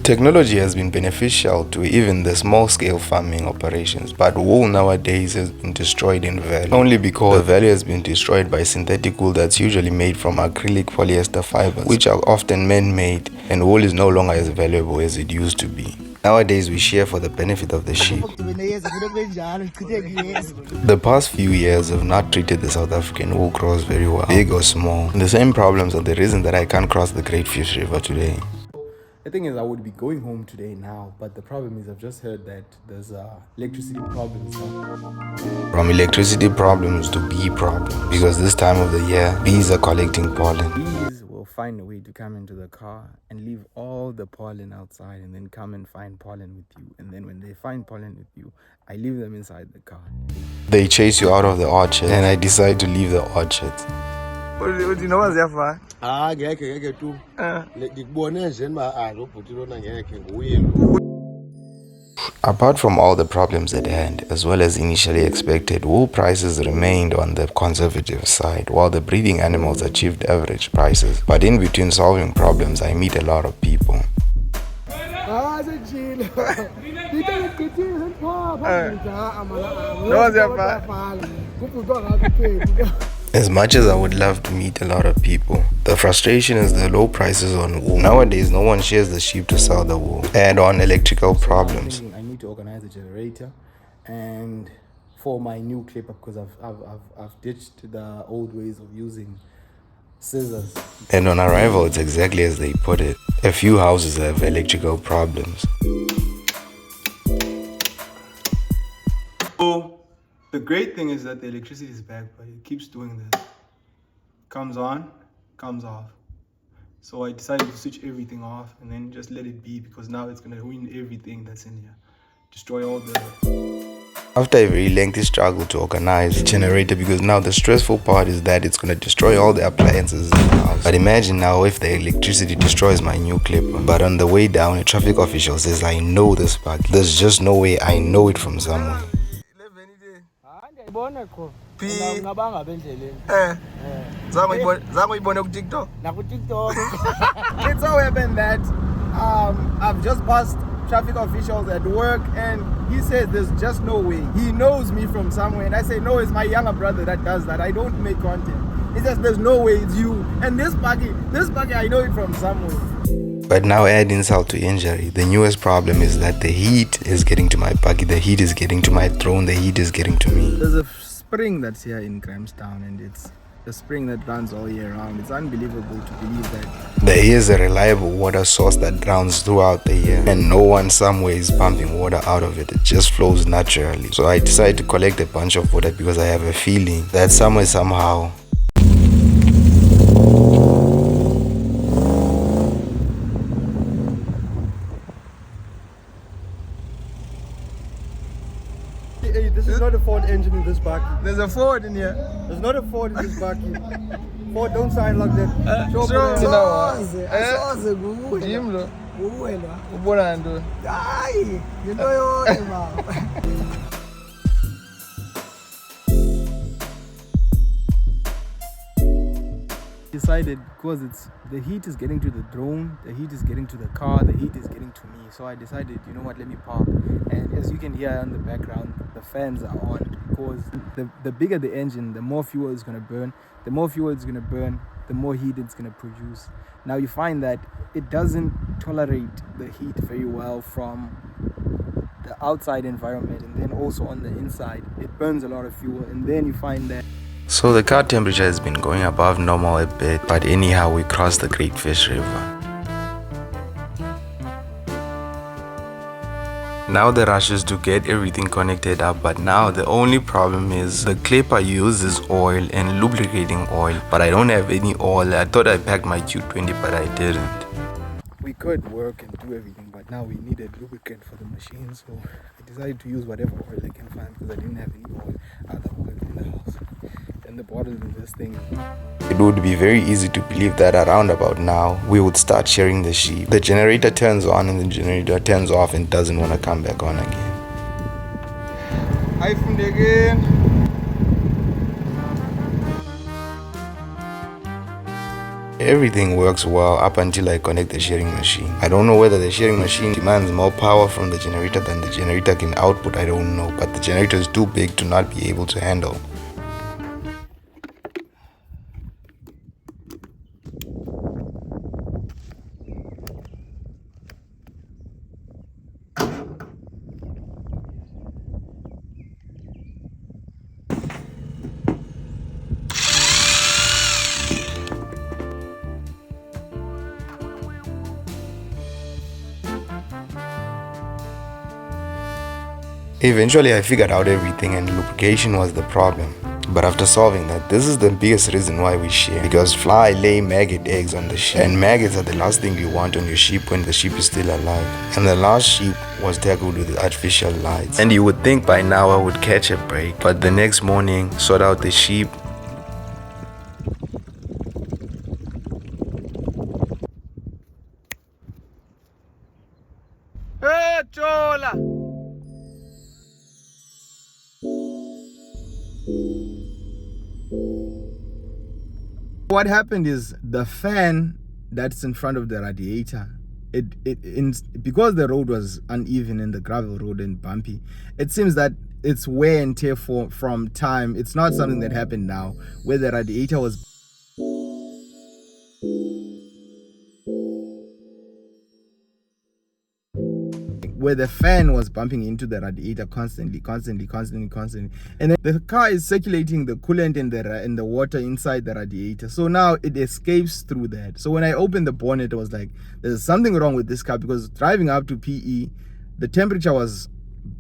Technology has been beneficial to even the small-scale farming operations, but wool nowadays has been destroyed in value only because the value has been destroyed by synthetic wool that's usually made from acrylic polyester fibers, which are often man-made, and wool is no longer as valuable as it used to be. Nowadays, we shear for the benefit of the sheep. The past few years have not treated the South African wool cross very well, big or small. The same problems are the reason that I can't cross the Great Fish River today. The thing is, I would be going home today now, but the problem is I've just heard that there's electricity problems. From electricity problems to bee problems, because this time of the year, bees are collecting pollen. Bees will find a way to come into the car and leave all the pollen outside and then come and find pollen with you. And then when they find pollen with you, I leave them inside the car. They chase you out of the orchard, and I decide to leave the orchard. What do you know what's there for? Apart from all the problems at hand, as well as initially expected, wool prices remained on the conservative side, while the breeding animals achieved average prices. But in between solving problems, I meet a lot of people. As much as I would love to meet a lot of people, the frustration is the low prices on wool. Nowadays, no one shears the sheep to sell the wool. Add on electrical problems. I need to organize a generator and for my new clipper, because I've ditched the old ways of using scissors. And on arrival, it's exactly as they put it. A few houses have electrical problems. So the great thing is that the electricity is back, but it keeps doing this. Comes on, comes off. So I decided to switch everything off and then just let it be, because now it's gonna ruin everything that's in here. Destroy all the... After a very lengthy struggle to organize the generator, because now the stressful part is that it's going to destroy all the appliances in the house. But imagine now if the electricity destroys my new clipper. But on the way down, a traffic official says, I know this bug. There's just no way I know it from somewhere. It so happened that I've just passed traffic officials at work and he says there's just no way. He knows me from somewhere, and I say no, it's my younger brother that does that. I don't make content. He says there's no way, it's you. And this buggy I know it from somewhere. But now add insult to injury. The newest problem is that the heat is getting to my buggy, the heat is getting to my throne, the heat is getting to me. There's a spring that's here in Grahamstown, and it's the spring that runs all year round. It's unbelievable to believe that there is a reliable water source that drowns throughout the year, and no one somewhere is pumping water out of it. It just flows naturally. So I decided to collect a bunch of water because I have a feeling that somewhere, somehow, hey, this is not a Ford engine in this buggy. There's a Ford in here. There's not a Ford in this buggy. Ford don't sign like that. decided, because the heat is getting to the drone, the heat is getting to the car, the heat is getting to me. So I decided, you know what, let me park. And as you can hear in the background, the fans are on, because the bigger the engine, the more fuel it's going to burn. The more fuel it's going to burn, the more heat it's going to produce. Now you find that it doesn't tolerate the heat very well from the outside environment, and then also on the inside it burns a lot of fuel, and then you find that. So the car temperature has been going above normal a bit, but anyhow we crossed the Great Fish River. Now the rush is to get everything connected up, but now the only problem is the clipper uses oil and lubricating oil, but I don't have any oil. I thought I packed my Q20, but I didn't. We could work and do everything, but now we needed lubricant for the machine, so I decided to use whatever oil I can find, because I didn't have any other oil in the house. And the bottle in this thing. It would be very easy to believe that around about now we would start shearing the sheep. The generator turns on and the generator turns off and doesn't want to come back on again. Hi from again. Everything works well up until I connect the shearing machine. I don't know whether the shearing machine demands more power from the generator than the generator can output, I don't know, but the generator is too big to not be able to handle. Eventually I figured out everything and lubrication was the problem. But after solving that, this is the biggest reason why we shear. Because fly lay maggot eggs on the sheep. And maggots are the last thing you want on your sheep when the sheep is still alive. And the last sheep was tackled with artificial lights. And you would think by now I would catch a break. But the next morning, sort out the sheep. Hey, Chola! What happened is the fan that's in front of the radiator, because the road was uneven and the gravel road and bumpy, it seems that it's wear and tear from time. It's not something that happened now, where the radiator was where the fan was bumping into the radiator constantly. And then the car is circulating the coolant and the water inside the radiator. So now it escapes through that. So when I opened the bonnet, it was like, there's something wrong with this car, because driving up to PE, the temperature was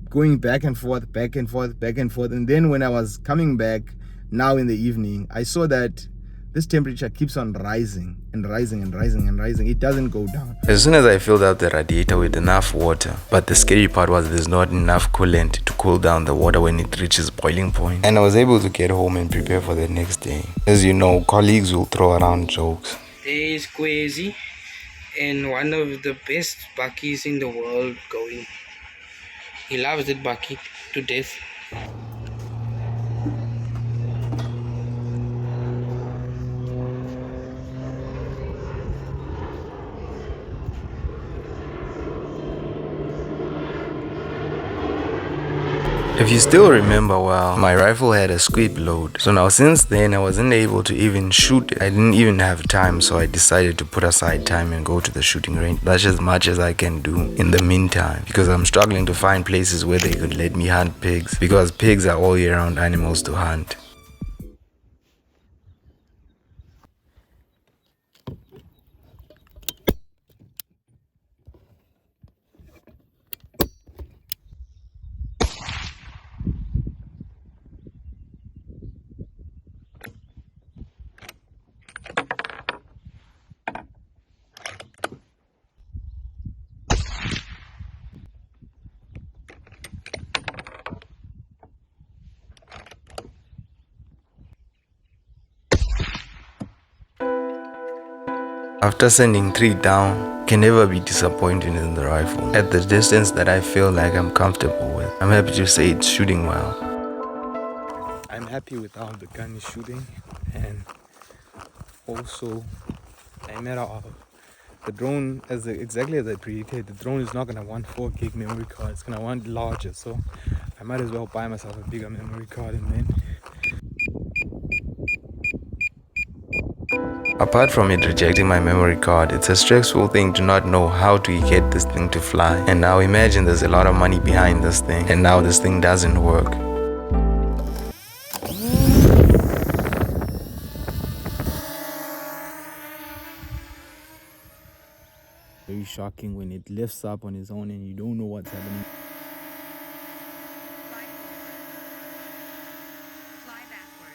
going back and forth. And then when I was coming back now in the evening, I saw that this temperature keeps on rising. It doesn't go down. As soon as I filled up the radiator with enough water, but the scary part was there's not enough coolant to cool down the water when it reaches boiling point. And I was able to get home and prepare for the next day. As you know, colleagues will throw around jokes. There is Kwezi, and one of the best buckies in the world going. He loves that bucky to death. If you still remember well, my rifle had a squib load. So now since then I wasn't able to even shoot. I didn't even have time, so I decided to put aside time and go to the shooting range. That's as much as I can do in the meantime, because I'm struggling to find places where they could let me hunt pigs, because pigs are all year round animals to hunt. After sending 3 down, can never be disappointed in the rifle. At the distance that I feel like I'm comfortable with, I'm happy to say it's shooting well. I'm happy with how the gun is shooting, and also a matter of the drone, exactly as I predicted, the drone is not going to want 4 gig memory card, it's going to want larger, so I might as well buy myself a bigger memory card. And then apart from it rejecting my memory card, it's a stressful thing to not know how to get this thing to fly. And now imagine there's a lot of money behind this thing, and now this thing doesn't work. very shocking when it lifts up on its own and you don't know what's happening. Fly backward.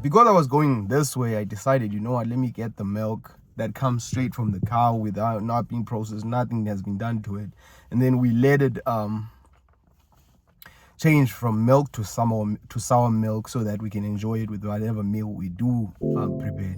Because I was going this way, I decided, you know what, let me get the milk that comes straight from the cow without not being processed. Nothing has been done to it. And then we let it change from milk to sour milk so that we can enjoy it with whatever meal we do prepare.